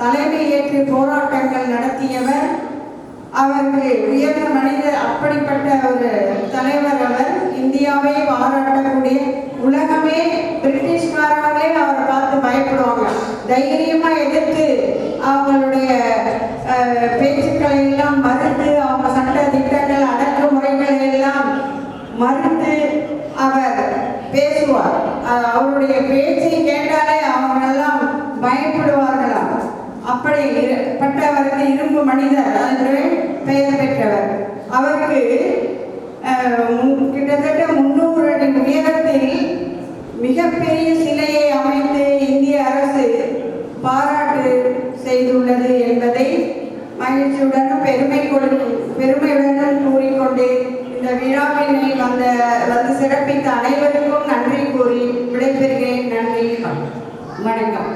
தலைமை ஏற்று போராட்டங்கள் நடத்தியவர். அவருக்கு உயர்ந்த மனிதர். அப்படிப்பட்ட ஒரு தலைவர் அவர். இந்தியாவே பாராட்டக்கூடிய, உலகமே பிரிட்டிஷ்காரங்களே அவரை பார்த்து பயப்படுவாங்க. தைரியமா எதிர்த்து அவங்களுடைய பேச்சுக்களை எல்லாம் மறுத்து, அவங்க சட்ட திட்டங்கள் அடக்குமுறைகளை எல்லாம் மறுத்து அவர் பேசுவார். அவருடைய பேச்சை கேட்டாலே அவங்களெல்லாம் பயப்படுவார்களாம். அப்படிப்பட்டவருக்கு இரும்பு மனிதர் என்று பெயர் பெற்றவர். அவருக்கு கிட்டத்தட்ட 300 அடி உயரத்தில் மிகப்பெரிய சிலையை அமைத்து இந்திய அரசு பாராட்டு செய்துள்ளது என்பதை மகிழ்ச்சியுடனும் பெருமையுடனும் கூறிக்கொண்டு இந்த விழாவினை வந்து சிறப்பித்த அனைவருக்கும் நன்றி கூறி விடைபெறுகிறேன். நன்றி, வணக்கம்.